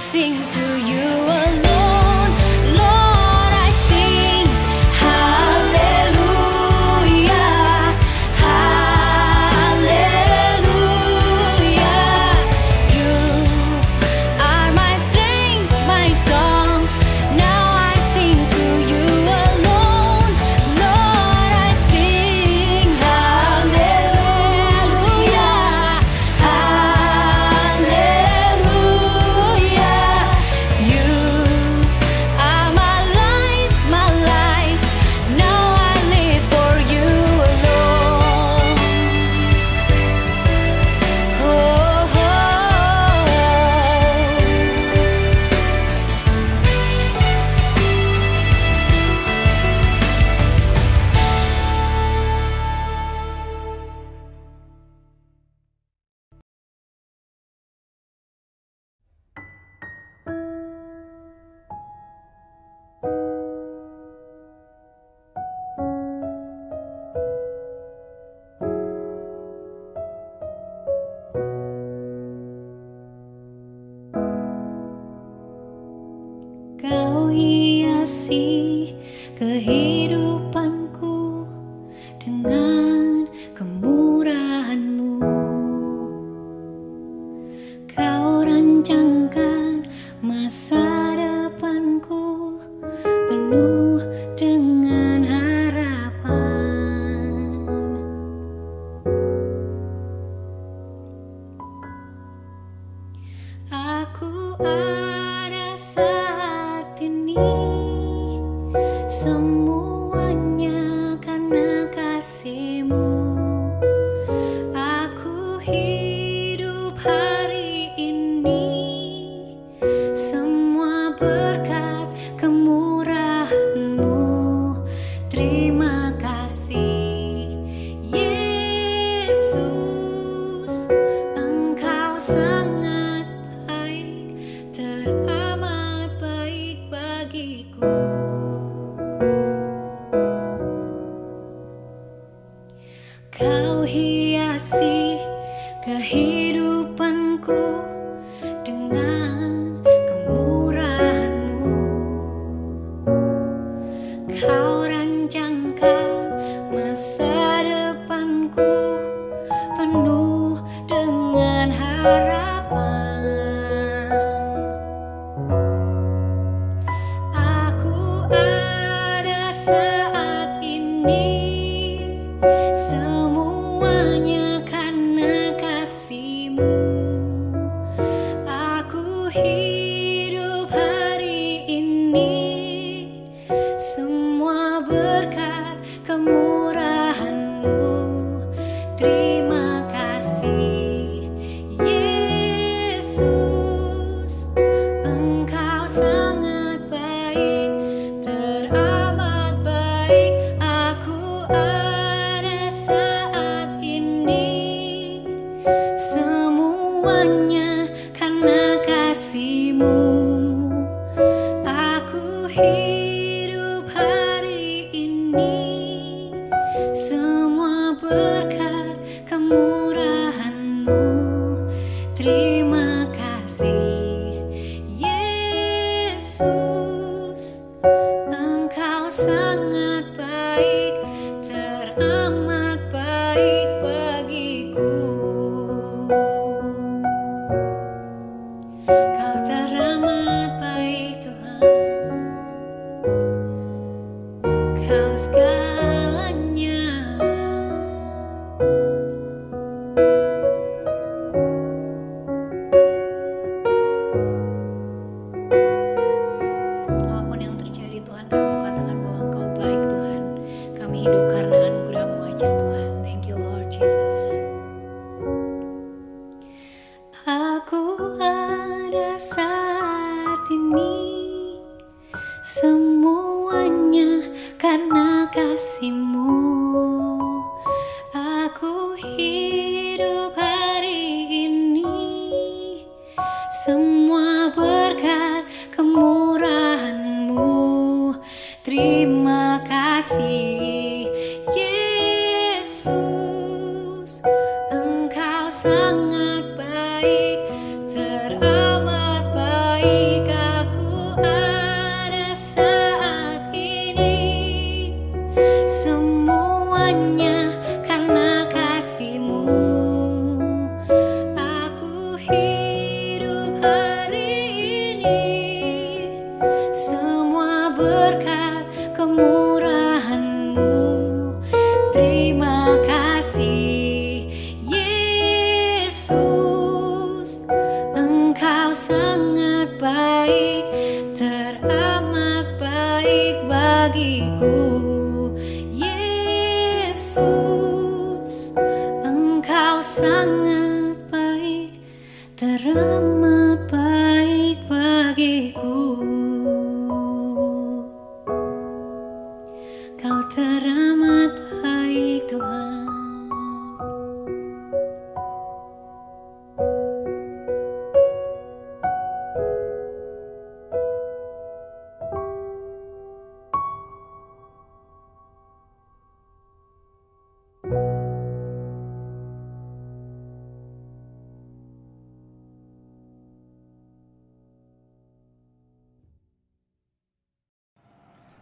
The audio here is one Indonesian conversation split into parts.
sing to you alone. Lord, I sing hallelujah, hallelujah. You are my strength, my song. Now I sing to you alone. Lord, I sing hallelujah, hallelujah. You are my light, my life. Now I live for you alone. Oh, oh, oh. Kau hiasi kehidupanku dengan kemurahan-Mu. Kau rancangkan masa depanku penuh dengan harapan. Aku ada saat ini, semuanya karena kasih-Mu. Aku hidup hari ini, semua berkat kemurahan-Mu. Terima kasih Yesus, Engkau sangat baik, teramat baik bagiku. Kau hiasi kehidupanku dengan kemurahan-Mu. Kau rancangkan masa depanku penuh dengan harapan. Aku ada saat ini, semuanya karena kasih-Mu. Aku hidup hari ini, semua berkat kemurahan-Mu. Terima kasih Yesus, Engkau sangat baik, teramat baik. Aku ada saat ini, semuanya karena kasih-Mu. Aku hidup hari ini, semua berkat kemurahan-Mu. Terima kasih Yesus, Engkau sangat baik, teramat baik bagiku. Kau teramat baik Tuhan, Kau segalanya. Apapun yang terjadi Tuhan, kami katakan bahwa Engkau baik Tuhan. Kami hidup karena anugerah-Mu aja Tuhan. Thank you Lord Jesus. Aku ada saat ini, semuanya karena kasih-Mu. Aku hidup hari ini, semua berkat kemurahan-Mu. Terima kasih Yesus, Engkau sangat baik, teramat baik. semua berkat kemurahan-Mu. Terima kasih Yesus, Engkau sangat baik, teramat baik bagiku. Yesus, Engkau sangat baik, teramat baik bagiku. Kau teramat baik Tuhan.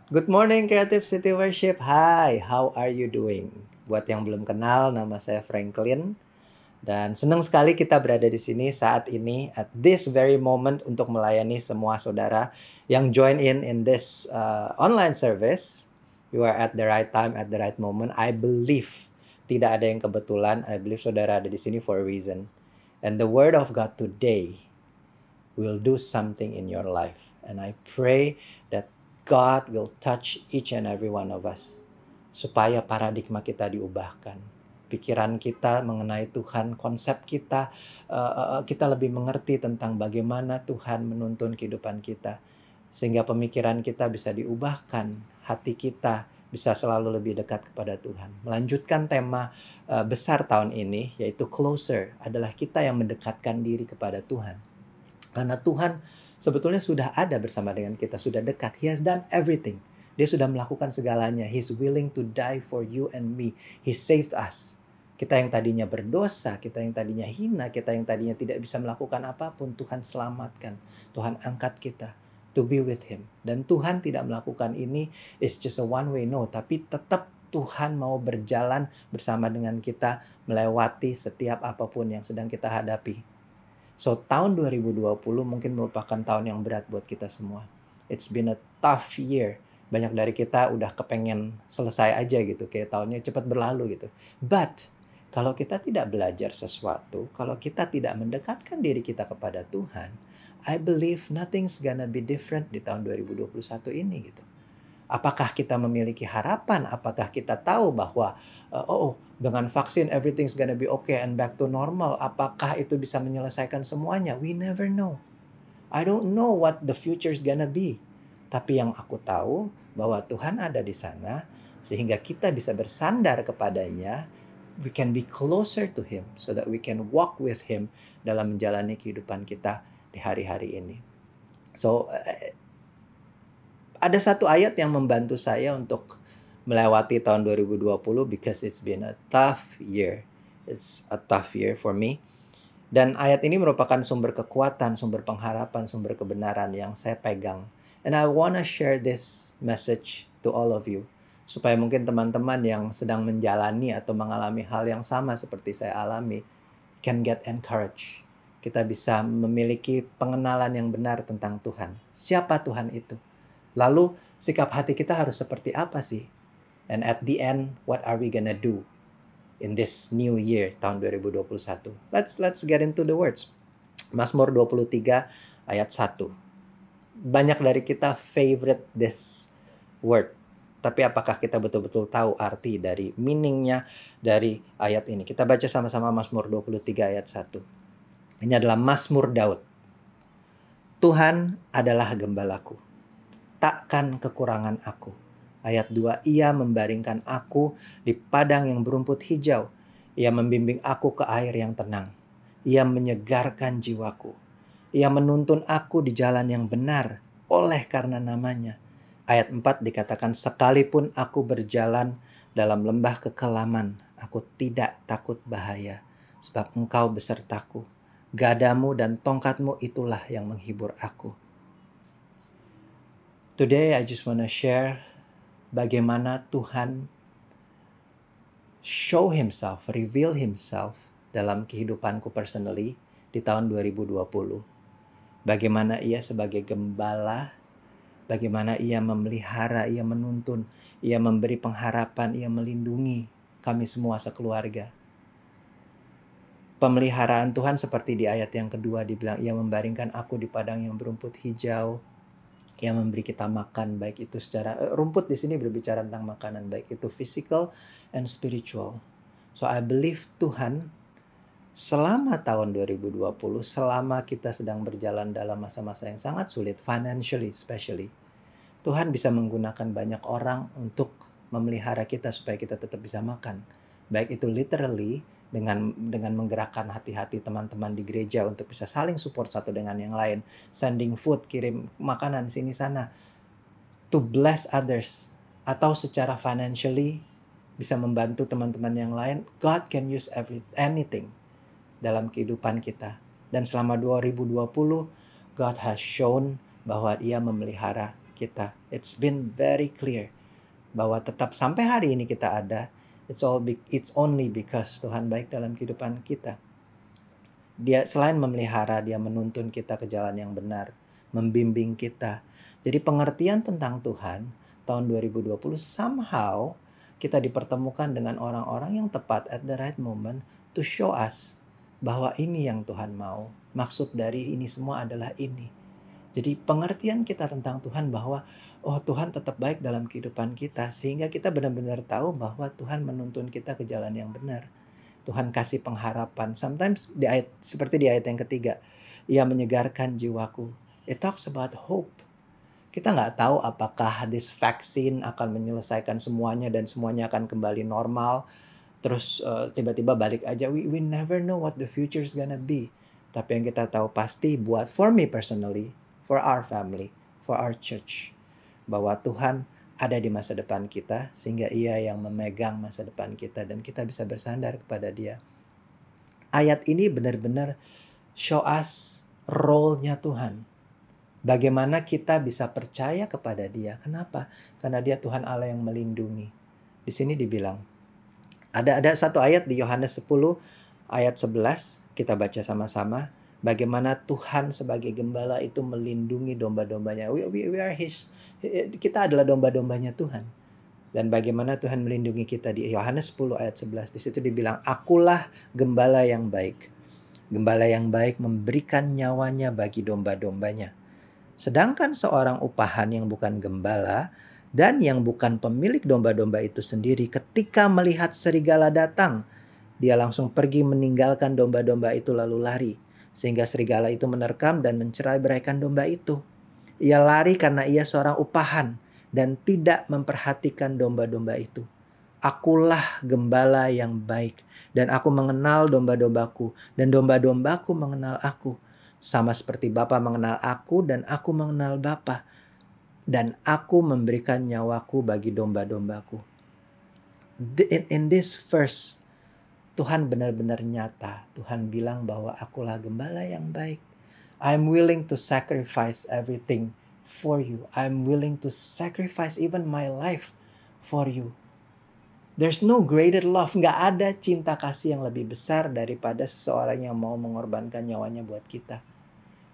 Good morning Creative City Worship. Hai, how are you doing? Buat yang belum kenal, nama saya Franklin dan senang sekali kita berada di sini saat ini at this very moment untuk melayani semua saudara yang join in this online service. You are at the right time, at the right moment. I believe tidak ada yang kebetulan. I believe saudara ada di sini for a reason. And the word of God today will do something in your life. And I pray that God will touch each and every one of us supaya paradigma kita diubahkan. Pikiran kita mengenai Tuhan, konsep kita, kita lebih mengerti tentang bagaimana Tuhan menuntun kehidupan kita. Sehingga pemikiran kita bisa diubahkan, hati kita bisa selalu lebih dekat kepada Tuhan. Melanjutkan tema besar tahun ini, yaitu Closer, adalah kita yang mendekatkan diri kepada Tuhan. Karena Tuhan sebetulnya sudah ada bersama dengan kita, sudah dekat. He has done everything. Dia sudah melakukan segalanya. He's willing to die for you and me. He saved us. Kita yang tadinya berdosa, kita yang tadinya hina, kita yang tadinya tidak bisa melakukan apapun, Tuhan selamatkan. Tuhan angkat kita to be with Him. Dan Tuhan tidak melakukan ini is just a one way, no. Tapi tetap Tuhan mau berjalan bersama dengan kita melewati setiap apapun yang sedang kita hadapi. So, tahun 2020 mungkin merupakan tahun yang berat buat kita semua. It's been a tough year. Banyak dari kita udah kepengen selesai aja gitu. Kayak tahunnya cepat berlalu gitu. But, kalau kita tidak belajar sesuatu, kalau kita tidak mendekatkan diri kita kepada Tuhan, I believe nothing's gonna be different di tahun 2021 ini gitu. Apakah kita memiliki harapan? Apakah kita tahu bahwa dengan vaksin everything's gonna be okay and back to normal? Apakah itu bisa menyelesaikan semuanya? We never know. I don't know what the future's gonna be. Tapi yang aku tahu bahwa Tuhan ada di sana sehingga kita bisa bersandar kepadanya. We can be closer to Him so that we can walk with Him dalam menjalani kehidupan kita di hari-hari ini. So, ada satu ayat yang membantu saya untuk melewati tahun 2020 because it's been a tough year. It's a tough year for me. Dan ayat ini merupakan sumber kekuatan, sumber pengharapan, sumber kebenaran yang saya pegang. And I wanna share this message to all of you. Supaya mungkin teman-teman yang sedang menjalani atau mengalami hal yang sama seperti saya alami can get encouraged. Kita bisa memiliki pengenalan yang benar tentang Tuhan. Siapa Tuhan itu? Lalu sikap hati kita harus seperti apa sih? And at the end, what are we gonna do in this new year, tahun 2021? Let's get into the words. Mazmur 23 ayat 1. Banyak dari kita favorite this word. Tapi apakah kita betul-betul tahu arti dari meaningnya dari ayat ini? Kita baca sama-sama Mazmur 23 ayat 1. Ini adalah Mazmur Daud. Tuhan adalah gembalaku, takkan kekurangan aku. Ayat 2, Ia membaringkan aku di padang yang berumput hijau. Ia membimbing aku ke air yang tenang. Ia menyegarkan jiwaku. Ia menuntun aku di jalan yang benar oleh karena namanya. Ayat 4 dikatakan, sekalipun aku berjalan dalam lembah kekelaman, aku tidak takut bahaya, sebab Engkau besertaku. Gadamu dan tongkatmu itulah yang menghibur aku. Today I just want to share bagaimana Tuhan show Himself, reveal Himself dalam kehidupanku personally di tahun 2020. Bagaimana ia sebagai gembala, bagaimana ia memelihara, ia menuntun, ia memberi pengharapan, ia melindungi kami semua sekeluarga. Pemeliharaan Tuhan seperti di ayat yang kedua dibilang, ia membaringkan aku di padang yang berumput hijau, ia memberi kita makan, baik itu secara rumput di sini berbicara tentang makanan, baik itu physical and spiritual. So I believe Tuhan selama tahun 2020, selama kita sedang berjalan dalam masa-masa yang sangat sulit, financially especially, Tuhan bisa menggunakan banyak orang untuk memelihara kita supaya kita tetap bisa makan. Baik itu literally dengan menggerakkan hati-hati teman-teman di gereja untuk bisa saling support satu dengan yang lain, sending food, kirim makanan sini sana to bless others, atau secara financially bisa membantu teman-teman yang lain. God can use anything dalam kehidupan kita. Dan selama 2020 God has shown bahwa Ia memelihara kita. It's been very clear bahwa tetap sampai hari ini kita ada. It's only because Tuhan baik dalam kehidupan kita. Dia selain memelihara, Dia menuntun kita ke jalan yang benar, membimbing kita. Jadi pengertian tentang Tuhan tahun 2020 somehow kita dipertemukan dengan orang-orang yang tepat at the right moment to show us bahwa ini yang Tuhan mau. Maksud dari ini semua adalah ini. Jadi pengertian kita tentang Tuhan bahwa Tuhan tetap baik dalam kehidupan kita, sehingga kita benar-benar tahu bahwa Tuhan menuntun kita ke jalan yang benar. Tuhan kasih pengharapan. Sometimes seperti di ayat yang ketiga, Ia menyegarkan jiwaku. It talks about hope. Kita nggak tahu apakah this vaccine akan menyelesaikan semuanya dan semuanya akan kembali normal. Terus tiba-tiba balik aja. We never know what the future is gonna be. Tapi yang kita tahu pasti for me personally, for our family, for our church, bahwa Tuhan ada di masa depan kita, sehingga Ia yang memegang masa depan kita dan kita bisa bersandar kepada Dia. Ayat ini benar-benar show us role-nya Tuhan. Bagaimana kita bisa percaya kepada Dia. Kenapa? Karena Dia Tuhan Allah yang melindungi. Di sini dibilang, ada satu ayat di Yohanes 10 ayat 11, kita baca sama-sama. Bagaimana Tuhan sebagai gembala itu melindungi domba-dombanya. We are kita adalah domba-dombanya Tuhan. Dan bagaimana Tuhan melindungi kita di Yohanes 10 ayat 11. Di situ dibilang, akulah gembala yang baik. Gembala yang baik memberikan nyawanya bagi domba-dombanya. Sedangkan seorang upahan yang bukan gembala dan yang bukan pemilik domba-domba itu sendiri, ketika melihat serigala datang, dia langsung pergi meninggalkan domba-domba itu lalu lari. Sehingga serigala itu menerkam dan mencerai-beraikan domba itu. Ia lari karena ia seorang upahan dan tidak memperhatikan domba-domba itu. Akulah gembala yang baik, dan aku mengenal domba-dombaku, dan domba-dombaku mengenal aku. Sama seperti Bapa mengenal aku dan aku mengenal Bapa, dan aku memberikan nyawaku bagi domba-dombaku. In this verse, Tuhan benar-benar nyata. Tuhan bilang bahwa akulah gembala yang baik. I'm willing to sacrifice everything for you. I'm willing to sacrifice even my life for you. There's no greater love. Nggak ada cinta kasih yang lebih besar daripada seseorang yang mau mengorbankan nyawanya buat kita.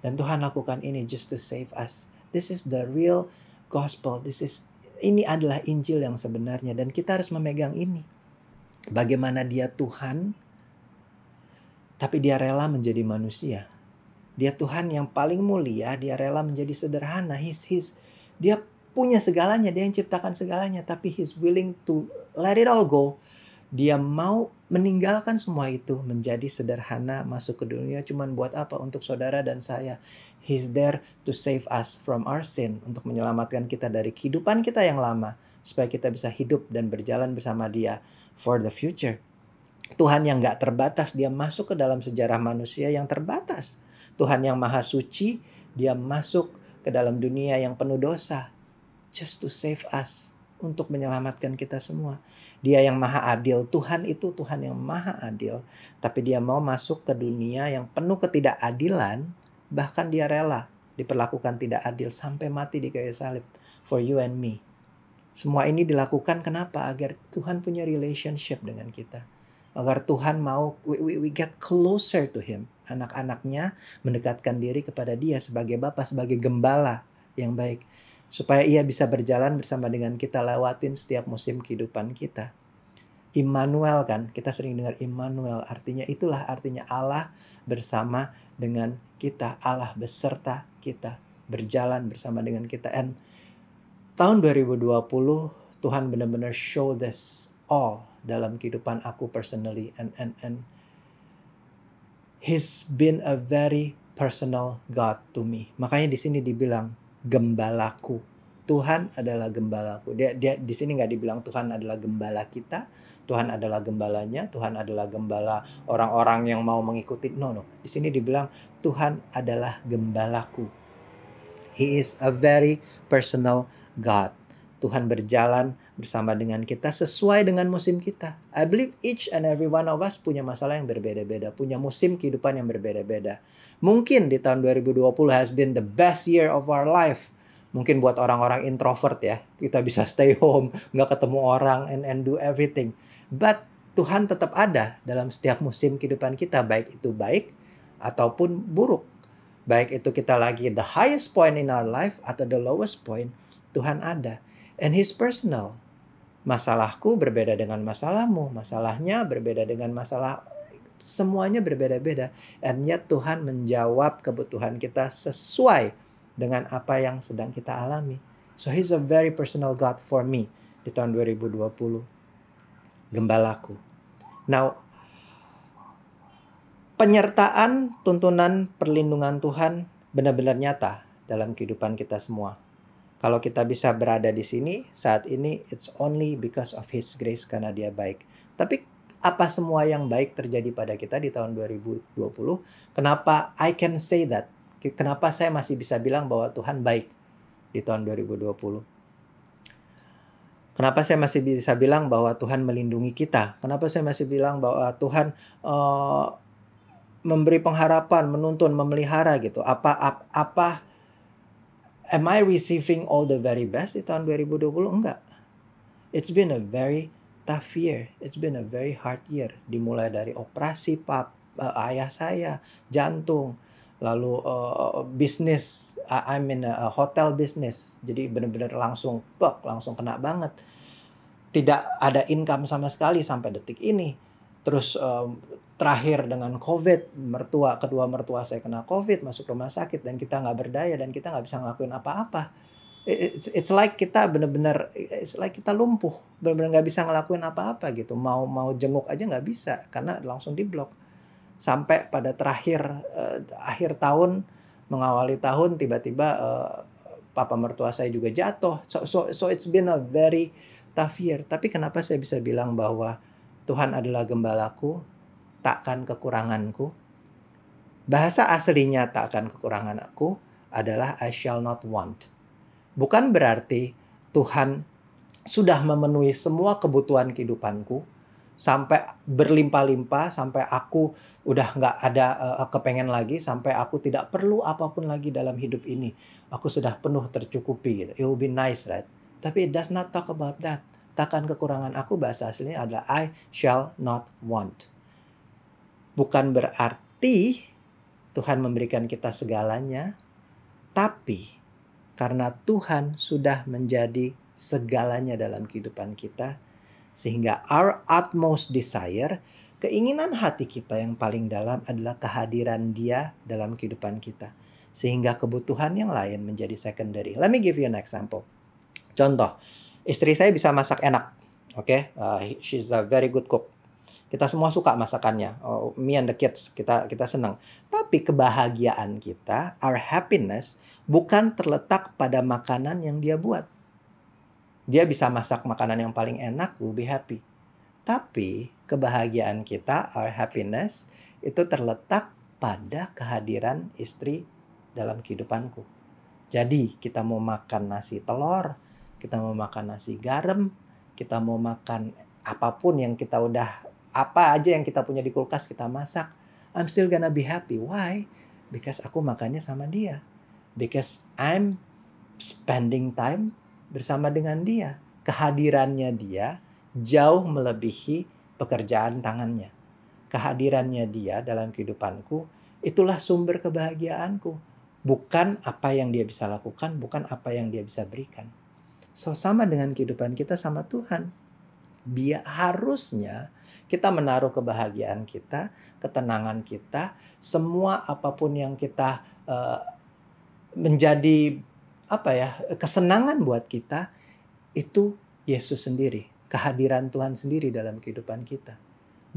Dan Tuhan lakukan ini just to save us. This is the real gospel. Ini adalah Injil yang sebenarnya. Dan kita harus memegang ini. Bagaimana Dia Tuhan, tapi Dia rela menjadi manusia. Dia Tuhan yang paling mulia, Dia rela menjadi sederhana. Dia punya segalanya, Dia yang ciptakan segalanya, tapi He's willing to let it all go. Dia mau meninggalkan semua itu, menjadi sederhana, masuk ke dunia. Cuman buat apa? Untuk saudara dan saya. He's there to save us from our sin, untuk menyelamatkan kita dari kehidupan kita yang lama, supaya kita bisa hidup dan berjalan bersama Dia for the future. Tuhan yang gak terbatas, Dia masuk ke dalam sejarah manusia yang terbatas. Tuhan yang maha suci, Dia masuk ke dalam dunia yang penuh dosa, just to save us, untuk menyelamatkan kita semua. Dia yang maha adil. Tuhan itu Tuhan yang maha adil, tapi Dia mau masuk ke dunia yang penuh ketidakadilan. Bahkan Dia rela diperlakukan tidak adil sampai mati di kayu salib for you and me. Semua ini dilakukan kenapa? Agar Tuhan punya relationship dengan kita. Agar Tuhan mau we get closer to Him. Anak-anaknya mendekatkan diri kepada Dia sebagai Bapa, sebagai gembala yang baik. Supaya Ia bisa berjalan bersama dengan kita lewatin setiap musim kehidupan kita. Immanuel kan, kita sering dengar Immanuel, artinya itulah artinya Allah bersama dengan kita, Allah beserta kita, berjalan bersama dengan kita. And tahun 2020 Tuhan benar-benar show this all dalam kehidupan aku personally, and He's been a very personal God to me. Makanya di sini dibilang gembalaku. Tuhan adalah gembalaku. Dia di sini nggak dibilang Tuhan adalah gembala kita, Tuhan adalah gembalanya, Tuhan adalah gembala orang-orang yang mau mengikuti. No. Di sini dibilang Tuhan adalah gembalaku. He is a very personal God. Tuhan berjalan bersama dengan kita sesuai dengan musim kita. I believe each and every one of us punya masalah yang berbeda-beda, punya musim kehidupan yang berbeda-beda. Mungkin di tahun 2020 has been the best year of our life. Mungkin buat orang-orang introvert ya, kita bisa stay home, nggak ketemu orang, and do everything. But Tuhan tetap ada dalam setiap musim kehidupan kita, baik itu baik ataupun buruk. Baik itu kita lagi the highest point in our life atau the lowest point, Tuhan ada. And He's personal. Masalahku berbeda dengan masalahmu, masalahnya berbeda dengan masalah, semuanya berbeda-beda. And yet Tuhan menjawab kebutuhan kita sesuai dengan apa yang sedang kita alami. So He's a very personal God for me di tahun 2020. Gembalaku. Now, penyertaan, tuntunan, perlindungan Tuhan benar-benar nyata dalam kehidupan kita semua. Kalau kita bisa berada di sini saat ini, it's only because of His grace, karena Dia baik. Tapi apa semua yang baik terjadi pada kita di tahun 2020? Kenapa I can say that? Kenapa saya masih bisa bilang bahwa Tuhan baik di tahun 2020? Kenapa saya masih bisa bilang bahwa Tuhan melindungi kita? Kenapa saya masih bilang bahwa Tuhan memberi pengharapan, menuntun, memelihara gitu? Apa am I receiving all the very best di tahun 2020? Enggak. It's been a very tough year. It's been a very hard year. Dimulai dari operasi ayah saya, jantung, lalu bisnis, I'm in a hotel business. Jadi benar-benar langsung kena banget. Tidak ada income sama sekali sampai detik ini. Terus terakhir dengan COVID, kedua mertua saya kena COVID, masuk rumah sakit, dan kita nggak berdaya, dan kita nggak bisa ngelakuin apa-apa. It's like kita benar-benar, it's like kita lumpuh, benar-benar nggak bisa ngelakuin apa-apa gitu. Mau jenguk aja nggak bisa, karena langsung diblok. Sampai pada akhir tahun, mengawali tahun, tiba-tiba papa mertua saya juga jatuh. So it's been a very tough year. Tapi kenapa saya bisa bilang bahwa Tuhan adalah gembalaku, takkan kekuranganku? Bahasa aslinya takkan kekurangan aku adalah I shall not want. Bukan berarti Tuhan sudah memenuhi semua kebutuhan kehidupanku sampai berlimpah-limpah, sampai aku udah nggak ada kepengen lagi, sampai aku tidak perlu apapun lagi dalam hidup ini. Aku sudah penuh tercukupi gitu. It will be nice, right? Tapi it does not talk about that. Takkan kekurangan aku, bahasa aslinya adalah I shall not want. Bukan berarti Tuhan memberikan kita segalanya, tapi karena Tuhan sudah menjadi segalanya dalam kehidupan kita, sehingga our utmost desire, keinginan hati kita yang paling dalam adalah kehadiran Dia dalam kehidupan kita. Sehingga kebutuhan yang lain menjadi secondary. Let me give you an example. Contoh, istri saya bisa masak enak. Oke, she's a very good cook. Kita semua suka masakannya. Me and the kids, kita senang. Tapi kebahagiaan kita, our happiness, bukan terletak pada makanan yang dia buat. Dia bisa masak makanan yang paling enak, we'll be happy. Tapi kebahagiaan kita, our happiness, itu terletak pada kehadiran istri dalam kehidupanku. Jadi kita mau makan nasi telur, kita mau makan nasi garam, kita mau makan apapun yang kita apa aja yang kita punya di kulkas kita masak, I'm still gonna be happy. Why? Because aku makannya sama dia. Because I'm spending time bersama dengan dia. Kehadirannya dia jauh melebihi pekerjaan tangannya. Kehadirannya dia dalam kehidupanku, itulah sumber kebahagiaanku. Bukan apa yang dia bisa lakukan, bukan apa yang dia bisa berikan. So, sama dengan kehidupan kita sama Tuhan. Harusnya kita menaruh kebahagiaan kita, ketenangan kita, semua apapun yang kita menjadi kesenangan buat kita, itu Yesus sendiri, kehadiran Tuhan sendiri dalam kehidupan kita.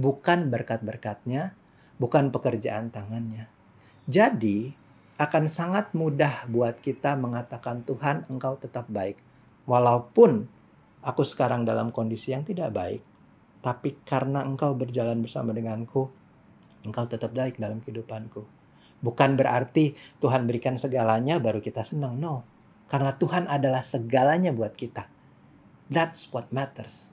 Bukan berkat-berkatnya, bukan pekerjaan tangannya. Jadi, akan sangat mudah buat kita mengatakan, Tuhan, Engkau tetap baik. Walaupun aku sekarang dalam kondisi yang tidak baik, tapi karena Engkau berjalan bersama denganku, Engkau tetap baik dalam kehidupanku. Bukan berarti Tuhan berikan segalanya baru kita senang. No. Karena Tuhan adalah segalanya buat kita. That's what matters.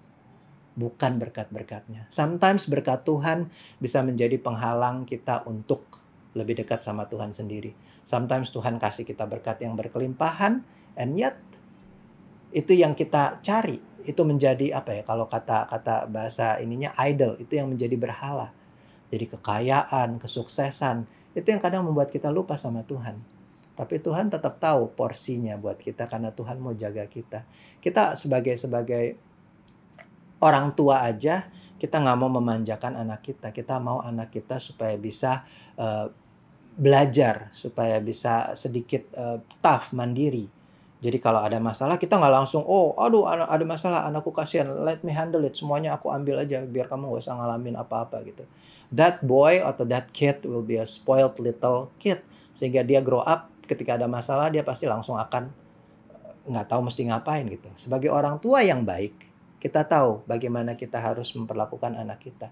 Bukan berkat-berkatnya. Sometimes berkat Tuhan bisa menjadi penghalang kita untuk lebih dekat sama Tuhan sendiri. Sometimes Tuhan kasih kita berkat yang berkelimpahan, and yet itu yang kita cari. Itu menjadi kalau kata bahasa ininya idol, itu yang menjadi berhala. Jadi kekayaan, kesuksesan, itu yang kadang membuat kita lupa sama Tuhan. Tapi Tuhan tetap tahu porsinya buat kita karena Tuhan mau jaga kita. Kita sebagai orang tua aja, kita nggak mau memanjakan anak kita. Kita mau anak kita supaya bisa belajar, supaya bisa sedikit tough, mandiri. Jadi kalau ada masalah, kita nggak langsung, ada masalah, anakku kasihan, let me handle it, semuanya aku ambil aja, biar kamu nggak usah ngalamin apa-apa gitu. That boy atau that kid will be a spoiled little kid. Sehingga dia grow up, ketika ada masalah, dia pasti langsung akan nggak tahu mesti ngapain gitu. Sebagai orang tua yang baik, kita tahu bagaimana kita harus memperlakukan anak kita.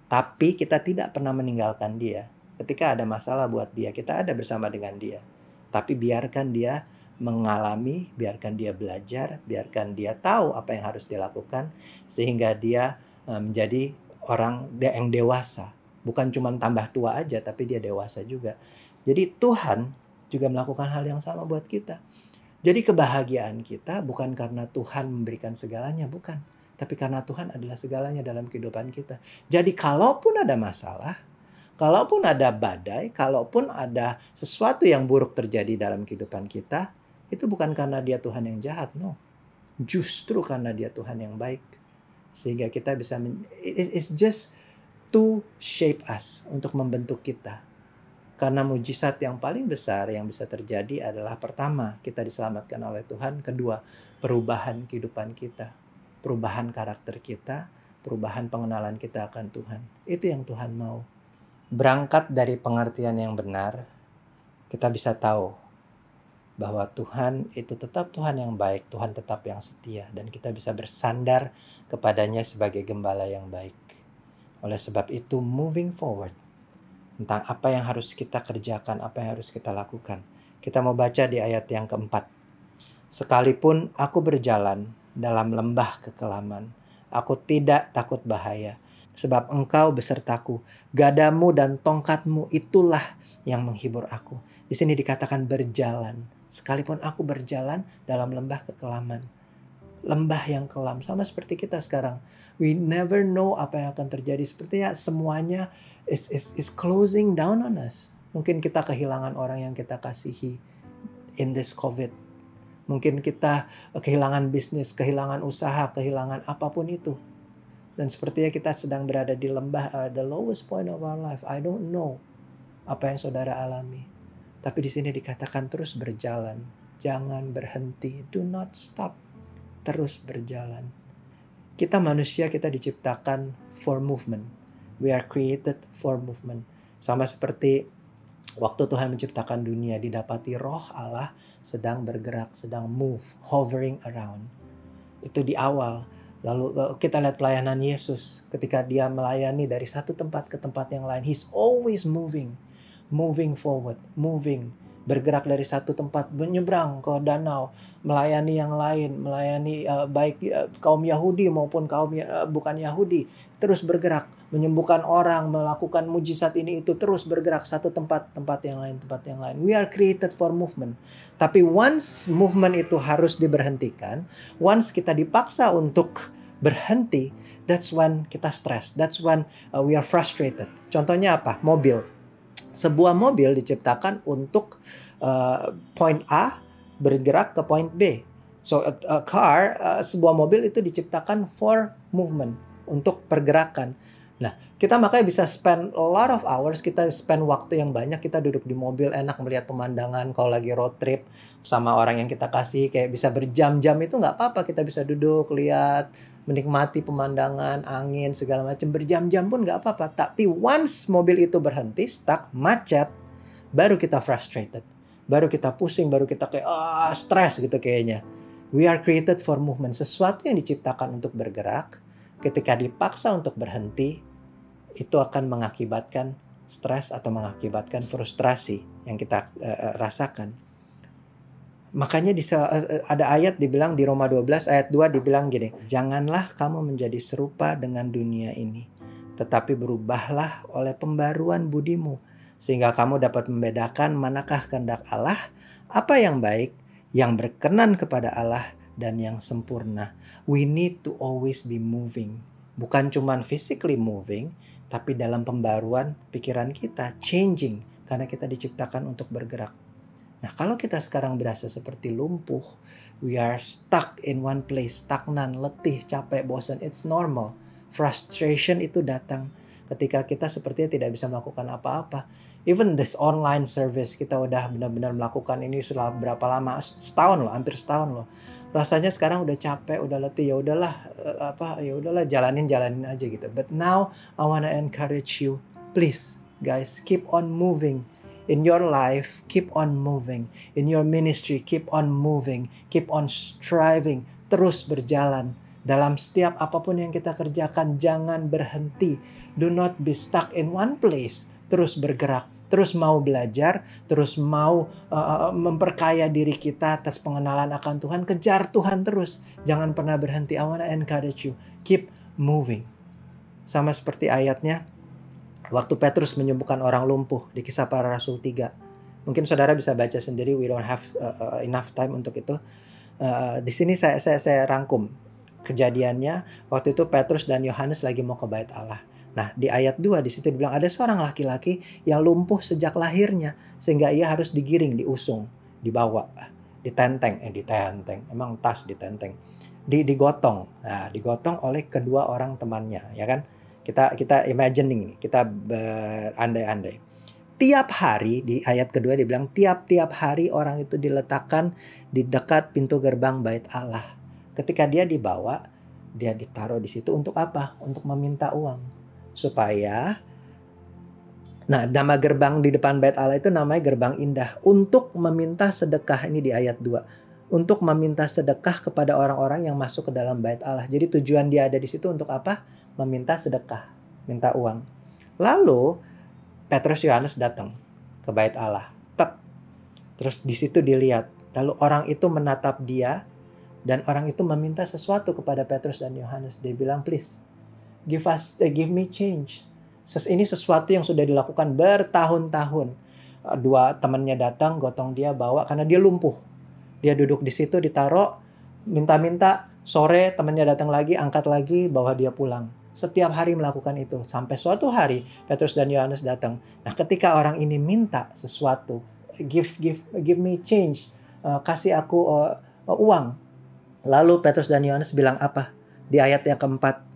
Tapi kita tidak pernah meninggalkan dia. Ketika ada masalah buat dia, kita ada bersama dengan dia. Tapi biarkan dia mengalami, biarkan dia belajar, biarkan dia tahu apa yang harus dilakukan, sehingga dia menjadi orang yang dewasa. Bukan cuma tambah tua aja, tapi dia dewasa juga. Jadi Tuhan juga melakukan hal yang sama buat kita. Jadi kebahagiaan kita bukan karena Tuhan memberikan segalanya, bukan. Tapi karena Tuhan adalah segalanya dalam kehidupan kita. Jadi kalaupun ada masalah, kalaupun ada badai, kalaupun ada sesuatu yang buruk terjadi dalam kehidupan kita, itu bukan karena dia Tuhan yang jahat, no. Justru karena dia Tuhan yang baik. Sehingga kita bisa, it's just to shape us, untuk membentuk kita. Karena mujizat yang paling besar yang bisa terjadi adalah, pertama, kita diselamatkan oleh Tuhan. Kedua, perubahan kehidupan kita. Perubahan karakter kita, perubahan pengenalan kita akan Tuhan. Itu yang Tuhan mau. Berangkat dari pengertian yang benar, kita bisa tahu bahwa Tuhan itu tetap Tuhan yang baik, Tuhan tetap yang setia, dan kita bisa bersandar kepadanya sebagai gembala yang baik. Oleh sebab itu, moving forward, tentang apa yang harus kita kerjakan, apa yang harus kita lakukan. Kita mau baca di ayat yang keempat. Sekalipun aku berjalan dalam lembah kekelaman, aku tidak takut bahaya, sebab Engkau besertaku. Gadamu dan tongkatmu itulah yang menghibur aku. Di sini dikatakan berjalan. Sekalipun aku berjalan dalam lembah kekelaman. Lembah yang kelam, sama seperti kita sekarang. We never know apa yang akan terjadi. Sepertinya semuanya is closing down on us. Mungkin kita kehilangan orang yang kita kasihi in this COVID. Mungkin kita kehilangan bisnis, kehilangan usaha, kehilangan apapun itu. Dan sepertinya kita sedang berada di lembah, the lowest point of our life. I don't know apa yang saudara alami. Tapi di sini dikatakan terus berjalan. Jangan berhenti. Do not stop. Terus berjalan. Kita manusia, kita diciptakan for movement. We are created for movement. Sama seperti waktu Tuhan menciptakan dunia, didapati roh Allah sedang bergerak, sedang move, hovering around. Itu di awal. Lalu kita lihat pelayanan Yesus ketika dia melayani dari satu tempat ke tempat yang lain. He's always moving forward, bergerak dari satu tempat, menyeberang ke danau, melayani yang lain, melayani baik kaum Yahudi maupun kaum bukan Yahudi, terus bergerak, menyembuhkan orang, melakukan mujizat ini itu, terus bergerak satu tempat yang lain. We are created for movement. Tapi once movement itu harus diberhentikan, once kita dipaksa untuk berhenti, that's when kita stress. That's when we are frustrated. Contohnya apa? Mobil. Sebuah mobil diciptakan untuk point A bergerak ke point B. So a car, sebuah mobil itu diciptakan for movement, untuk pergerakan. Nah, kita makanya bisa spend a lot of hours, kita spend waktu yang banyak, kita duduk di mobil enak melihat pemandangan. Kalau lagi road trip sama orang yang kita kasih, kayak bisa berjam-jam itu nggak apa-apa. Kita bisa duduk, lihat, menikmati pemandangan, angin, segala macam. Berjam-jam pun nggak apa-apa. Tapi once mobil itu berhenti, stuck, macet, baru kita frustrated. Baru kita pusing, baru kita kayak stres gitu kayaknya. We are created for movement. Sesuatu yang diciptakan untuk bergerak, ketika dipaksa untuk berhenti, itu akan mengakibatkan stres atau mengakibatkan frustrasi yang kita rasakan. Makanya ada ayat dibilang di Roma 12 ayat 2 dibilang gini, janganlah kamu menjadi serupa dengan dunia ini, tetapi berubahlah oleh pembaruan budimu, sehingga kamu dapat membedakan manakah kehendak Allah, apa yang baik, yang berkenan kepada Allah, dan yang sempurna. We need to always be moving. Bukan cuma physically moving, tapi dalam pembaruan pikiran kita, changing, karena kita diciptakan untuk bergerak. Nah, kalau kita sekarang berasa seperti lumpuh, we are stuck in one place, stagnan, letih, capek, bosan, it's normal. Frustration itu datang ketika kita sepertinya tidak bisa melakukan apa-apa. Even this online service, kita udah benar-benar melakukan ini sudah berapa lama? Setahun loh, hampir setahun loh. Rasanya sekarang udah capek, udah letih, ya udahlah jalanin aja gitu. But now I wanna encourage you, please guys, keep on moving. In your life, keep on moving. In your ministry, keep on moving. Keep on striving. Terus berjalan. Dalam setiap apapun yang kita kerjakan, jangan berhenti. Do not be stuck in one place. Terus bergerak. Terus mau belajar. Terus mau memperkaya diri kita atas pengenalan akan Tuhan. Kejar Tuhan terus. Jangan pernah berhenti. I wanna encourage you. Keep moving. Sama seperti ayatnya, waktu Petrus menyembuhkan orang lumpuh di Kisah Para Rasul 3. Mungkin saudara bisa baca sendiri, we don't have enough time untuk itu. Di sini saya rangkum kejadiannya. Waktu itu Petrus dan Yohanes lagi mau ke Bait Allah. Nah, di ayat 2 di situ dibilang ada seorang laki-laki yang lumpuh sejak lahirnya, sehingga ia harus digiring, diusung, dibawa, ditenteng, emang tas ditenteng, digotong. Nah, digotong oleh kedua orang temannya, ya kan? Kita imagining ini, kita berandai-andai. Tiap hari, di ayat kedua dibilang tiap-tiap hari orang itu diletakkan di dekat pintu gerbang Bait Allah. Ketika dia dibawa, dia ditaruh di situ untuk apa? Untuk meminta uang. Supaya, nah, nama gerbang di depan Bait Allah itu namanya gerbang indah. Untuk meminta sedekah, ini di ayat 2. Untuk meminta sedekah kepada orang-orang yang masuk ke dalam Bait Allah. Jadi tujuan dia ada di situ untuk apa? Meminta sedekah, minta uang. Lalu Petrus Yohanes datang ke Bait Allah. Terus di situ dilihat. Lalu orang itu menatap dia dan orang itu meminta sesuatu kepada Petrus dan Yohanes. Dia bilang, please, give me change. Ini sesuatu yang sudah dilakukan bertahun-tahun. Dua temannya datang, gotong dia, bawa karena dia lumpuh. Dia duduk di situ, ditaruh, minta-minta. Sore temannya datang lagi, angkat lagi, bawa dia pulang. Setiap hari melakukan itu. Sampai suatu hari Petrus dan Yohanes datang. Nah, ketika orang ini minta sesuatu, give me change, kasih aku uang. Lalu Petrus dan Yohanes bilang apa? Di ayat yang keempat.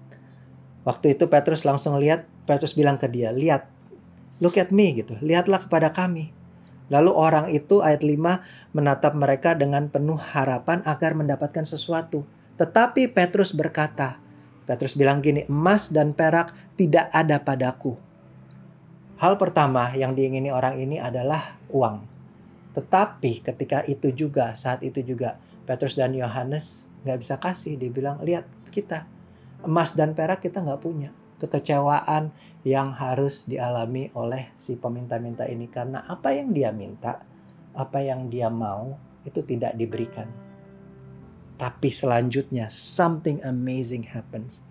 Waktu itu Petrus langsung lihat, Petrus bilang ke dia, lihat, look at me gitu, lihatlah kepada kami. Lalu orang itu ayat 5 menatap mereka dengan penuh harapan agar mendapatkan sesuatu. Tetapi Petrus berkata, Petrus bilang gini, emas dan perak tidak ada padaku. Hal pertama yang diingini orang ini adalah uang. Tetapi ketika itu juga, saat itu juga, Petrus dan Yohanes gak bisa kasih. Dia bilang, lihat kita, emas dan perak kita gak punya. Kekecewaan yang harus dialami oleh si peminta-minta ini. Karena apa yang dia minta, apa yang dia mau, itu tidak diberikan. Tapi selanjutnya, something amazing happens.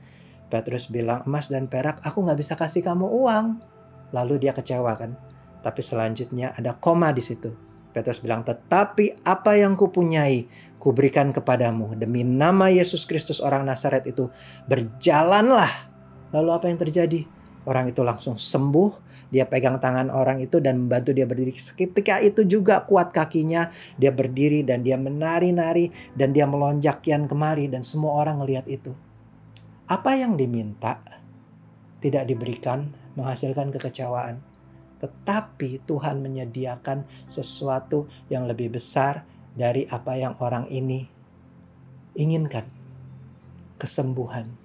Petrus bilang, emas dan perak, aku gak bisa kasih kamu uang. Lalu dia kecewa kan. Tapi selanjutnya ada koma di situ. Petrus bilang, tetapi apa yang kupunyai, kuberikan kepadamu. Demi nama Yesus Kristus orang Nazaret itu, berjalanlah. Lalu apa yang terjadi? Orang itu langsung sembuh. Dia pegang tangan orang itu dan membantu dia berdiri. Ketika itu juga kuat kakinya. Dia berdiri dan dia menari-nari. Dan dia melonjak kian kemari. Dan semua orang ngelihat itu. Apa yang diminta tidak diberikan, menghasilkan kekecewaan. Tetapi Tuhan menyediakan sesuatu yang lebih besar dari apa yang orang ini inginkan. Kesembuhan.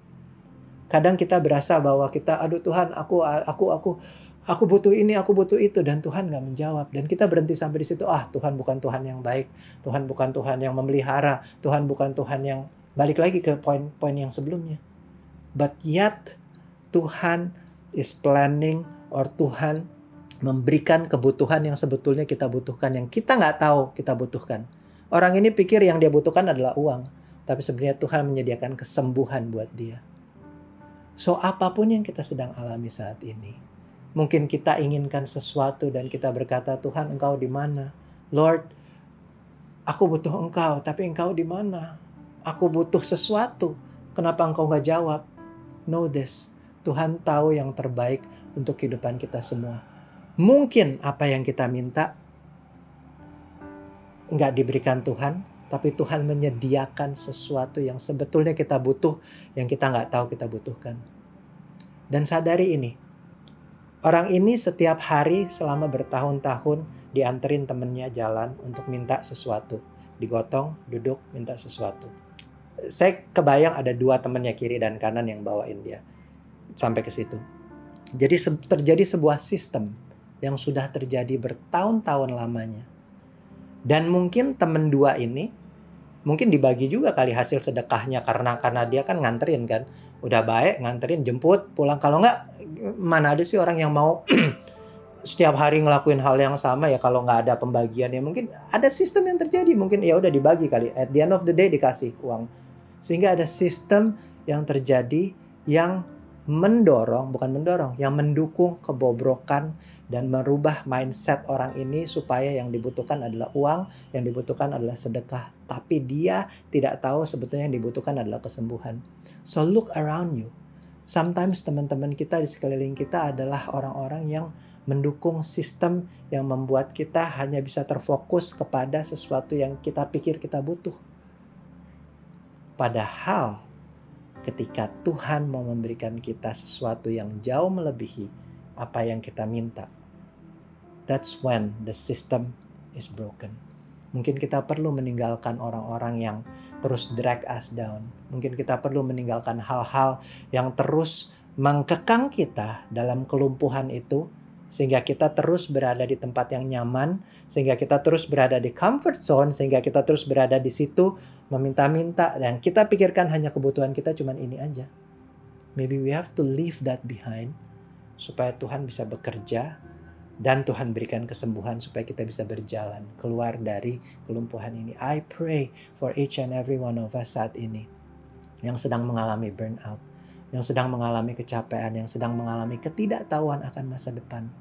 Kadang kita berasa bahwa kita, aduh Tuhan, aku butuh ini, aku butuh itu, dan Tuhan gak menjawab. Dan kita berhenti sampai di situ. Tuhan bukan Tuhan yang baik, Tuhan bukan Tuhan yang memelihara, Tuhan bukan Tuhan yang, balik lagi ke poin-poin yang sebelumnya. But yet Tuhan is planning, or Tuhan memberikan kebutuhan yang sebetulnya kita butuhkan, yang kita nggak tahu kita butuhkan. Orang ini pikir yang dia butuhkan adalah uang, tapi sebenarnya Tuhan menyediakan kesembuhan buat dia. So apapun yang kita sedang alami saat ini, mungkin kita inginkan sesuatu dan kita berkata, Tuhan Engkau di mana? Lord, aku butuh Engkau, tapi Engkau di mana? Aku butuh sesuatu, kenapa Engkau nggak jawab? Know this, Tuhan tahu yang terbaik untuk kehidupan kita semua. Mungkin apa yang kita minta nggak diberikan Tuhan, tapi Tuhan menyediakan sesuatu yang sebetulnya kita butuh, yang kita nggak tahu kita butuhkan. Dan sadari ini, orang ini setiap hari selama bertahun-tahun dianterin temennya jalan untuk minta sesuatu. Digotong, duduk, minta sesuatu. Saya kebayang ada 2 temennya kiri dan kanan yang bawain dia sampai ke situ. Jadi terjadi sebuah sistem yang sudah terjadi bertahun-tahun lamanya. Dan mungkin temen 2 ini mungkin dibagi juga kali hasil sedekahnya, karena dia kan nganterin kan. Udah baik nganterin, jemput, pulang. Kalau enggak, mana ada sih orang yang mau setiap hari ngelakuin hal yang sama ya, kalau nggak ada pembagian ya. Mungkin ada sistem yang terjadi, mungkin ya udah dibagi kali. At the end of the day dikasih uang. Sehingga ada sistem yang terjadi yang yang mendukung kebobrokan dan merubah mindset orang ini supaya yang dibutuhkan adalah uang, yang dibutuhkan adalah sedekah. Tapi dia tidak tahu sebetulnya yang dibutuhkan adalah kesembuhan. So look around you. Sometimes teman-teman kita di sekeliling kita adalah orang-orang yang mendukung sistem yang membuat kita hanya bisa terfokus kepada sesuatu yang kita pikir kita butuh. Padahal ketika Tuhan mau memberikan kita sesuatu yang jauh melebihi apa yang kita minta, that's when the system is broken. Mungkin kita perlu meninggalkan orang-orang yang terus drag us down. Mungkin kita perlu meninggalkan hal-hal yang terus mengkekang kita dalam kelumpuhan itu, sehingga kita terus berada di tempat yang nyaman, sehingga kita terus berada di comfort zone, sehingga kita terus berada di situ meminta-minta, dan kita pikirkan hanya kebutuhan kita cuman ini aja. Maybe we have to leave that behind supaya Tuhan bisa bekerja dan Tuhan berikan kesembuhan supaya kita bisa berjalan keluar dari kelumpuhan ini. I pray for each and every one of us saat ini yang sedang mengalami burnout, yang sedang mengalami kecapean, yang sedang mengalami ketidaktahuan akan masa depan.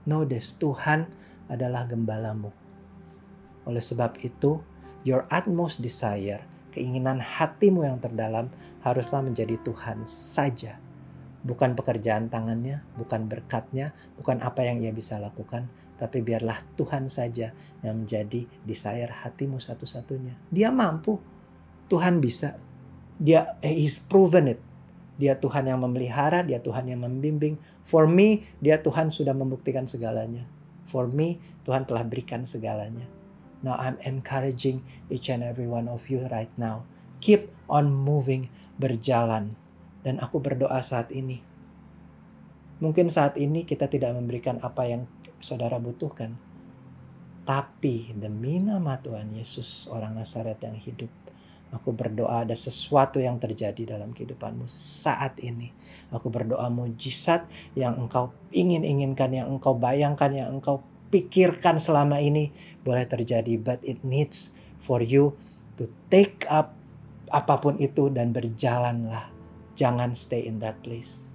Know this, Tuhan adalah gembalamu. Oleh sebab itu, your utmost desire, keinginan hatimu yang terdalam haruslah menjadi Tuhan saja. Bukan pekerjaan tangannya, bukan berkatnya, bukan apa yang ia bisa lakukan, tapi biarlah Tuhan saja yang menjadi desire hatimu satu-satunya. Dia mampu, Tuhan bisa. He's proven it. Dia Tuhan yang memelihara, dia Tuhan yang membimbing. For me, dia Tuhan sudah membuktikan segalanya. For me, Tuhan telah berikan segalanya. Now I'm encouraging each and every one of you right now. Keep on moving, berjalan. Dan aku berdoa saat ini. Mungkin saat ini kita tidak memberikan apa yang saudara butuhkan. Tapi demi nama Tuhan Yesus, orang Nazaret yang hidup, aku berdoa ada sesuatu yang terjadi dalam kehidupanmu saat ini. Aku berdoa mujizat yang engkau inginkan, yang engkau bayangkan, yang engkau pikirkan selama ini boleh terjadi. But it needs for you to take up apapun itu dan berjalanlah. Jangan stay in that place.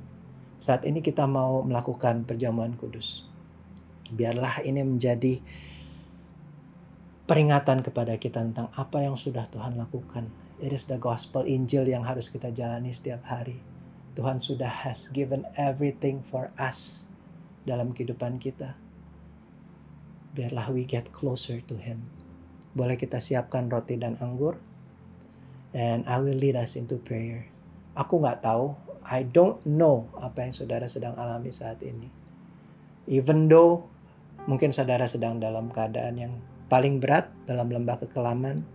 Saat ini kita mau melakukan perjamuan kudus. Biarlah ini menjadi peringatan kepada kita tentang apa yang sudah Tuhan lakukan. It is the gospel, Injil yang harus kita jalani setiap hari. Tuhan sudah has given everything for us dalam kehidupan kita. Biarlah we get closer to Him. Boleh kita siapkan roti dan anggur? And I will lead us into prayer. Aku nggak tahu, I don't know apa yang saudara sedang alami saat ini. Even though mungkin saudara sedang dalam keadaan yang paling berat, dalam lembah kekelaman,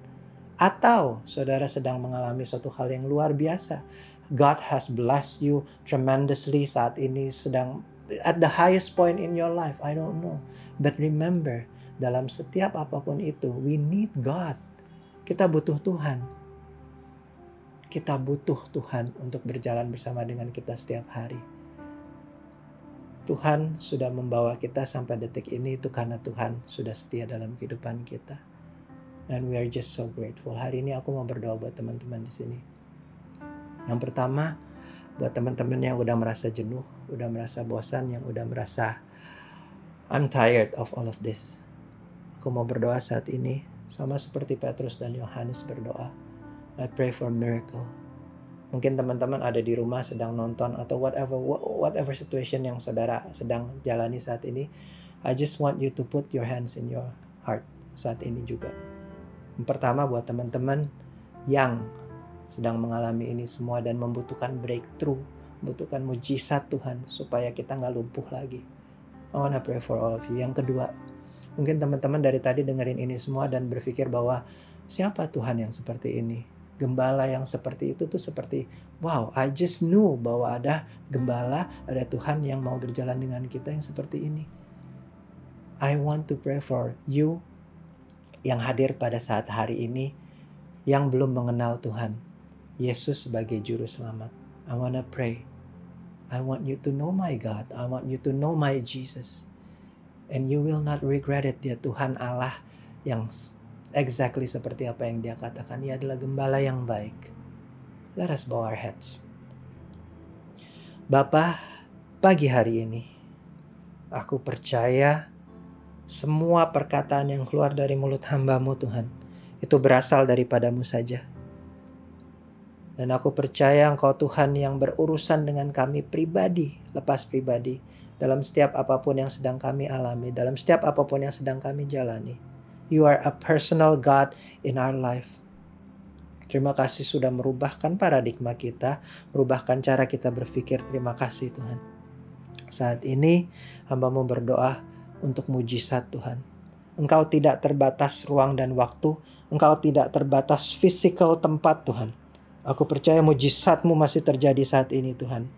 atau saudara sedang mengalami suatu hal yang luar biasa. God has blessed you tremendously saat ini, sedang at the highest point in your life. I don't know. But remember, dalam setiap apapun itu, we need God. Kita butuh Tuhan. Kita butuh Tuhan untuk berjalan bersama dengan kita setiap hari. Tuhan sudah membawa kita sampai detik ini itu karena Tuhan sudah setia dalam kehidupan kita. And we are just so grateful. Hari ini aku mau berdoa buat teman-teman di sini. Yang pertama, buat teman-teman yang udah merasa jenuh, udah merasa bosan, yang udah merasa I'm tired of all of this. Aku mau berdoa saat ini sama seperti Petrus dan Yohanes berdoa. I pray for miracle. Mungkin teman-teman ada di rumah sedang nonton atau whatever situation yang saudara sedang jalani saat ini. I just want you to put your hands in your heart saat ini juga. Yang pertama buat teman-teman yang sedang mengalami ini semua dan membutuhkan breakthrough, membutuhkan mujizat Tuhan supaya kita nggak lumpuh lagi. I wanna pray for all of you. Yang kedua, mungkin teman-teman dari tadi dengerin ini semua dan berpikir bahwa siapa Tuhan yang seperti ini? Gembala yang seperti itu tuh seperti, wow, I just knew bahwa ada gembala, ada Tuhan yang mau berjalan dengan kita yang seperti ini. I want to pray for you yang hadir pada saat hari ini, yang belum mengenal Tuhan, Yesus sebagai Juru Selamat. I wanna pray. I want you to know my God. I want you to know my Jesus. And you will not regret it. Dia Tuhan Allah yang exactly seperti apa yang Dia katakan. Ia adalah gembala yang baik. Let us bow our heads. Bapa, pagi hari ini, aku percaya semua perkataan yang keluar dari mulut hamba-Mu Tuhan, itu berasal daripada-Mu saja. Dan aku percaya Engkau Tuhan yang berurusan dengan kami pribadi, lepas pribadi, dalam setiap apapun yang sedang kami alami, dalam setiap apapun yang sedang kami jalani. You are a personal God in our life. Terima kasih sudah merubahkan paradigma kita, merubahkan cara kita berpikir. Terima kasih Tuhan. Saat ini hamba-Mu berdoa untuk mujizat Tuhan. Engkau tidak terbatas ruang dan waktu, Engkau tidak terbatas physical tempat Tuhan. Aku percaya mujizat-Mu masih terjadi saat ini Tuhan.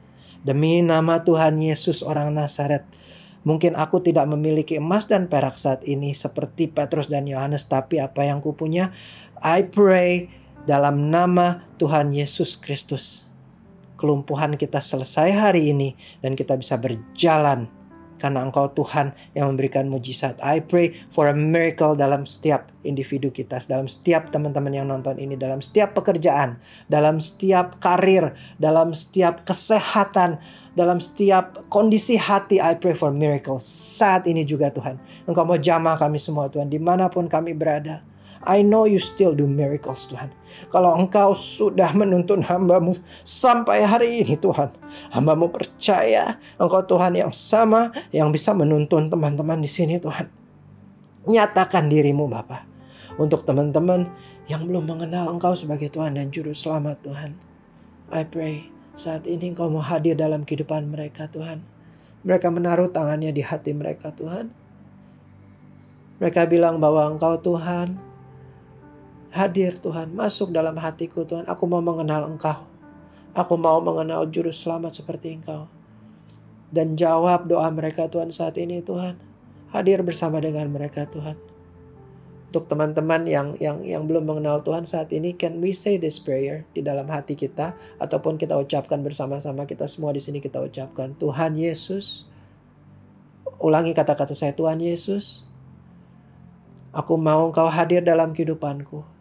Demi nama Tuhan Yesus orang Nazaret, mungkin aku tidak memiliki emas dan perak saat ini seperti Petrus dan Yohanes, tapi apa yang kupunya, I pray dalam nama Tuhan Yesus Kristus. Kelumpuhan kita selesai hari ini dan kita bisa berjalan karena Engkau Tuhan yang memberikan mujizat. I pray for a miracle dalam setiap individu kita, dalam setiap teman-teman yang nonton ini, dalam setiap pekerjaan, dalam setiap karir, dalam setiap kesehatan, dalam setiap kondisi hati. I pray for miracles saat ini juga Tuhan. Engkau mau jamah kami semua Tuhan, dimanapun kami berada. I know you still do miracles Tuhan. Kalau Engkau sudah menuntun hamba-Mu sampai hari ini Tuhan, hamba-Mu percaya Engkau Tuhan yang sama yang bisa menuntun teman-teman di sini Tuhan. Nyatakan diri-Mu Bapa untuk teman-teman yang belum mengenal Engkau sebagai Tuhan dan Juru Selamat Tuhan. I pray saat ini Engkau mau hadir dalam kehidupan mereka Tuhan. Mereka menaruh tangannya di hati mereka Tuhan. Mereka bilang bahwa Engkau Tuhan hadir Tuhan, masuk dalam hatiku Tuhan. Aku mau mengenal Engkau. Aku mau mengenal Juru Selamat seperti Engkau. Dan jawab doa mereka Tuhan saat ini Tuhan. Hadir bersama dengan mereka Tuhan. Untuk teman-teman yang belum mengenal Tuhan saat ini, can we say this prayer di dalam hati kita? Ataupun kita ucapkan bersama-sama, kita semua di sini kita ucapkan. Tuhan Yesus. Ulangi kata-kata saya, Tuhan Yesus. Aku mau Engkau hadir dalam kehidupanku.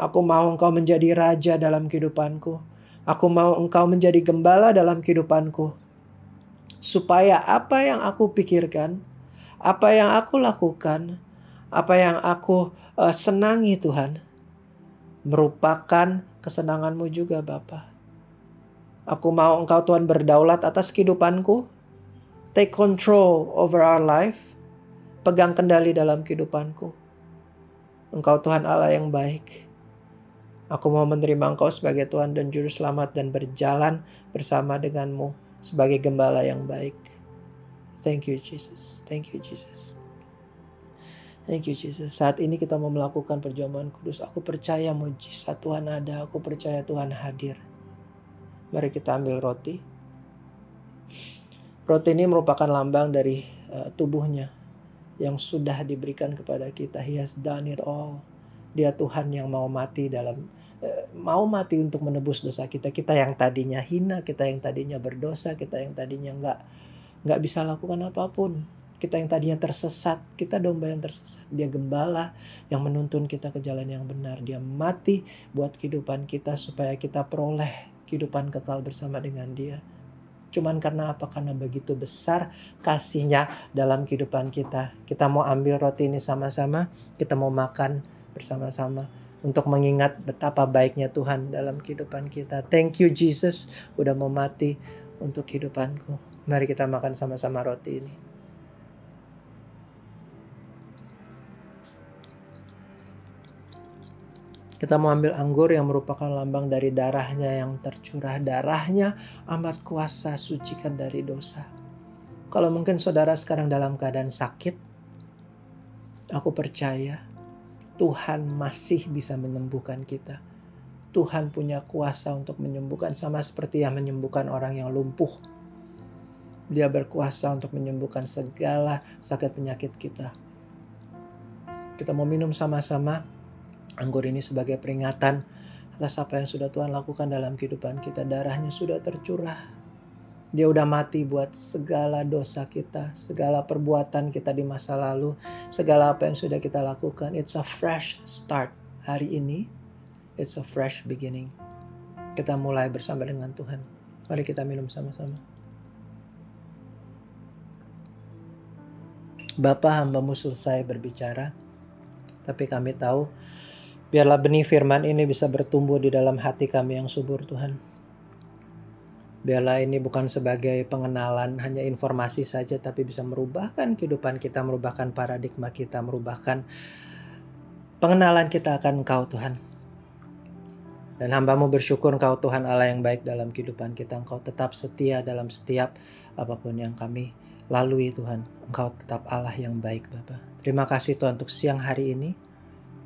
Aku mau Engkau menjadi raja dalam kehidupanku. Aku mau Engkau menjadi gembala dalam kehidupanku. Supaya apa yang aku pikirkan, apa yang aku lakukan, Apa yang aku senangi Tuhan, merupakan kesenangan-Mu juga Bapa. Aku mau Engkau Tuhan berdaulat atas kehidupanku. Take control over our life. Pegang kendali dalam kehidupanku. Engkau Tuhan Allah yang baik. Aku mau menerima Engkau sebagai Tuhan dan Juru Selamat dan berjalan bersama dengan-Mu sebagai gembala yang baik. Thank you Jesus. Thank you Jesus. Thank you Jesus. Saat ini kita mau melakukan perjamuan kudus. Aku percaya mujizat Tuhan ada. Aku percaya Tuhan hadir. Mari kita ambil roti. Roti ini merupakan lambang dari tubuhnya yang sudah diberikan kepada kita. He has done it all. Dia Tuhan yang mau mati untuk menebus dosa kita. Kita yang tadinya hina, kita yang tadinya berdosa, kita yang tadinya nggak bisa lakukan apapun. Kita yang tadinya tersesat, kita domba yang tersesat. Dia gembala yang menuntun kita ke jalan yang benar. Dia mati buat kehidupan kita supaya kita peroleh kehidupan kekal bersama dengan Dia. Cuman karena apa? Karena begitu besar kasih-Nya dalam kehidupan kita. Kita mau ambil roti ini sama-sama, kita mau makan bersama-sama untuk mengingat betapa baiknya Tuhan dalam kehidupan kita. Thank you Jesus udah mau mati untuk kehidupanku. Mari kita makan sama-sama roti ini. Kita mau ambil anggur yang merupakan lambang dari darah-Nya yang tercurah. Darah-Nya amat kuasa, sucikan dari dosa. Kalau mungkin saudara sekarang dalam keadaan sakit, aku percaya Tuhan masih bisa menyembuhkan kita. Tuhan punya kuasa untuk menyembuhkan, sama seperti yang menyembuhkan orang yang lumpuh. Dia berkuasa untuk menyembuhkan segala sakit penyakit kita. Kita mau minum sama-sama anggur ini sebagai peringatan atas apa yang sudah Tuhan lakukan dalam kehidupan kita. Darah-Nya sudah tercurah. Dia udah mati buat segala dosa kita, segala perbuatan kita di masa lalu, segala apa yang sudah kita lakukan. It's a fresh start. Hari ini, it's a fresh beginning. Kita mulai bersama dengan Tuhan. Mari kita minum sama-sama. Bapa, hamba-Mu selesai berbicara, tapi kami tahu biarlah benih firman ini bisa bertumbuh di dalam hati kami yang subur Tuhan. Biarlah ini bukan sebagai pengenalan, hanya informasi saja, tapi bisa merubahkan kehidupan kita, merubahkan paradigma kita, merubahkan pengenalan kita akan Engkau Tuhan. Dan hamba-Mu bersyukur Engkau Tuhan Allah yang baik dalam kehidupan kita. Engkau tetap setia dalam setiap apapun yang kami lalui Tuhan. Engkau tetap Allah yang baik Bapa. Terima kasih Tuhan untuk siang hari ini.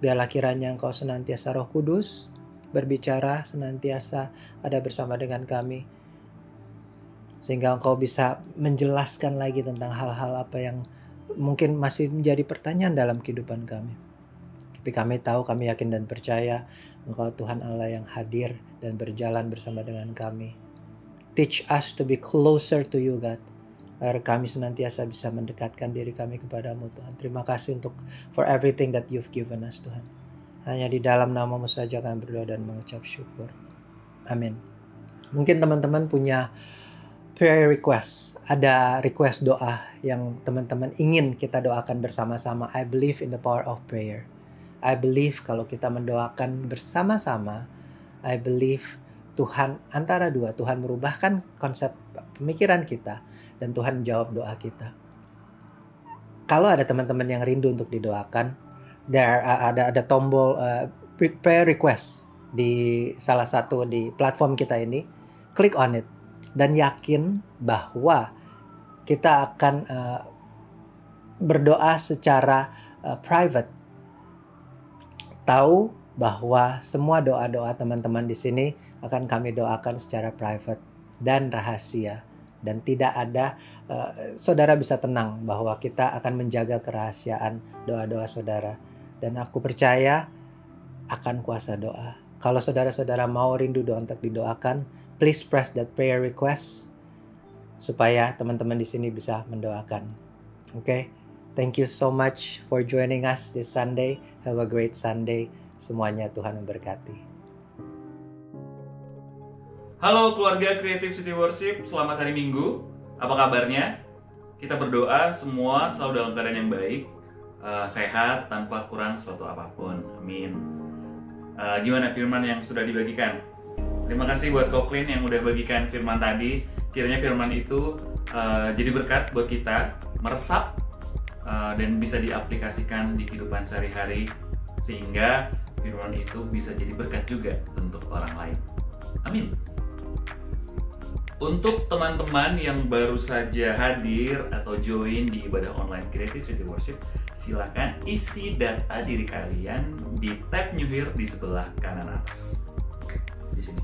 Biarlah kiranya Engkau senantiasa Roh Kudus berbicara, senantiasa ada bersama dengan kami. Sehingga Engkau bisa menjelaskan lagi tentang hal-hal apa yang mungkin masih menjadi pertanyaan dalam kehidupan kami. Tapi kami tahu, kami yakin dan percaya Engkau Tuhan Allah yang hadir dan berjalan bersama dengan kami. Teach us to be closer to you God. Agar kami senantiasa bisa mendekatkan diri kami kepadamu Tuhan. Terima kasih for everything that you've given us Tuhan. Hanya di dalam nama-Mu saja kami berdoa dan mengucap syukur. Amin. Mungkin teman-teman punya prayer request. Ada request doa yang teman-teman ingin kita doakan bersama-sama. I believe in the power of prayer. I believe kalau kita mendoakan bersama-sama, I believe Tuhan antara dua, Tuhan merubahkan konsep pemikiran kita. Dan Tuhan menjawab doa kita. Kalau ada teman-teman yang rindu untuk didoakan, ada tombol prayer request di salah satu di platform kita ini. Klik on it dan yakin bahwa kita akan berdoa secara private. Tahu bahwa semua doa-doa teman-teman di sini akan kami doakan secara private dan rahasia. Dan tidak ada, saudara bisa tenang bahwa kita akan menjaga kerahasiaan doa-doa saudara. Dan aku percaya akan kuasa doa. Kalau saudara-saudara mau rindu doa untuk didoakan, please press that prayer request supaya teman-teman di sini bisa mendoakan. Okay? Thank you so much for joining us this Sunday. Have a great Sunday. Semuanya Tuhan memberkati. Halo keluarga Creative City Worship, selamat hari Minggu. Apa kabarnya? Kita berdoa semua selalu dalam keadaan yang baik. sehat tanpa kurang suatu apapun. Amin. Gimana firman yang sudah dibagikan? Terima kasih buat Koklin yang udah bagikan firman tadi. Kiranya firman itu jadi berkat buat kita, meresap dan bisa diaplikasikan di kehidupan sehari-hari, sehingga firman itu bisa jadi berkat juga untuk orang lain. Amin. Untuk teman-teman yang baru saja hadir atau join di ibadah online Creative City Worship, silakan isi data diri kalian di tab New Year di sebelah kanan atas. Di sini.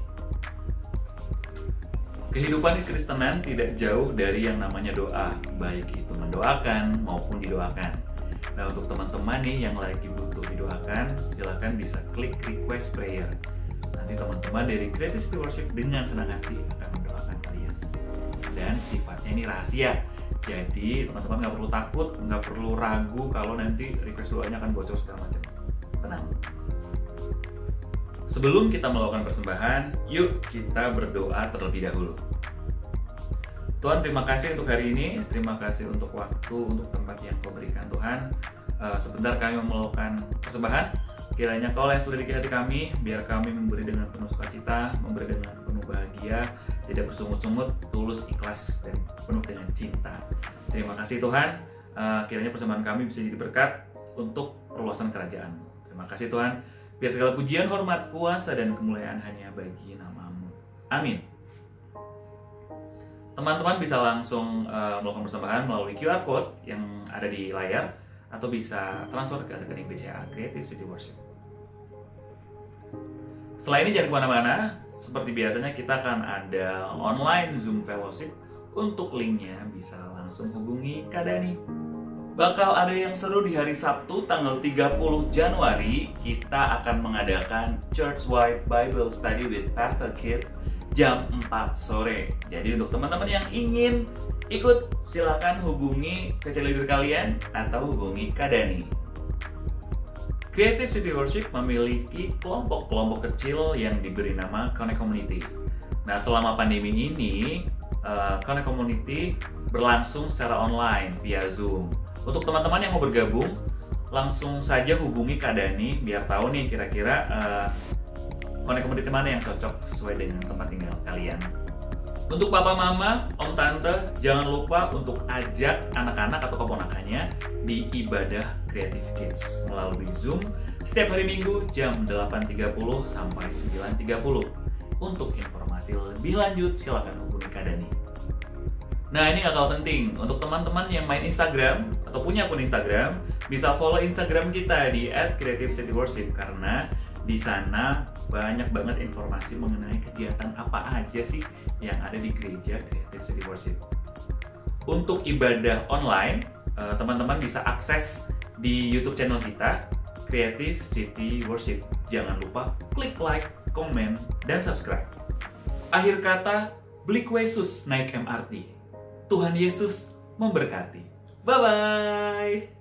Kehidupan kekristenan tidak jauh dari yang namanya doa, baik itu mendoakan maupun didoakan. Nah, untuk teman-teman nih yang lagi butuh didoakan, silakan bisa klik request prayer. Nanti teman-teman dari Creative City Worship dengan senang hati akan mendoakan kalian. Dan sifatnya ini rahasia. Jadi teman-teman nggak perlu takut, nggak perlu ragu kalau nanti request doanya akan bocor segala macam. Tenang. Sebelum kita melakukan persembahan, yuk kita berdoa terlebih dahulu. Tuhan, terima kasih untuk hari ini, terima kasih untuk waktu, untuk tempat yang Kau berikan Tuhan. Sebentar kami melakukan persembahan, kiranya Kau yang sudah di hati kami, biar kami memberi dengan penuh sukacita, memberi dengan penuh bahagia, tidak bersungut-sungut, tulus, ikhlas, dan penuh dengan cinta. Terima kasih Tuhan, kiranya persembahan kami bisa jadi berkat untuk perluasan kerajaan-Mu. Terima kasih Tuhan. Biar segala pujian, hormat, kuasa, dan kemuliaan hanya bagi nama-Mu. Amin. Teman-teman bisa langsung melakukan persembahan melalui QR Code yang ada di layar, atau bisa transfer ke rekening BCA Creative City Worship. Setelah ini jangan kemana-mana, seperti biasanya kita akan ada online Zoom Fellowship. Untuk linknya bisa langsung hubungi Kak Dani. Bakal ada yang seru di hari Sabtu tanggal 30 Januari. Kita akan mengadakan Church-wide Bible Study with Pastor Kid jam 4 sore. Jadi untuk teman-teman yang ingin ikut, silakan hubungi CC leader kalian atau hubungi Kak Dani. Creative City Worship memiliki kelompok-kelompok kecil yang diberi nama Connect Community. Nah, selama pandemi ini, Connect Community berlangsung secara online via Zoom. Untuk teman-teman yang mau bergabung, langsung saja hubungi Kak Dani biar tahu nih kira-kira Connect Community mana yang cocok sesuai dengan tempat tinggal kalian. Untuk papa mama, om tante, jangan lupa untuk ajak anak-anak atau keponakannya di ibadah Creative Kids melalui Zoom setiap hari Minggu jam 8.30 sampai 9.30. Untuk informasi lebih lanjut, silakan hubungi Kak Dani. Nah, ini nggak kalah penting. Untuk teman-teman yang main Instagram atau punya akun Instagram, bisa follow Instagram kita di @creativecityworship karena di sana banyak banget informasi mengenai kegiatan apa aja sih yang ada di gereja Creative City Worship. Untuk ibadah online, teman-teman bisa akses di YouTube channel kita, Creative City Worship. Jangan lupa klik like, komen, dan subscribe. Akhir kata, beli kue sus naik MRT. Tuhan Yesus memberkati. Bye-bye.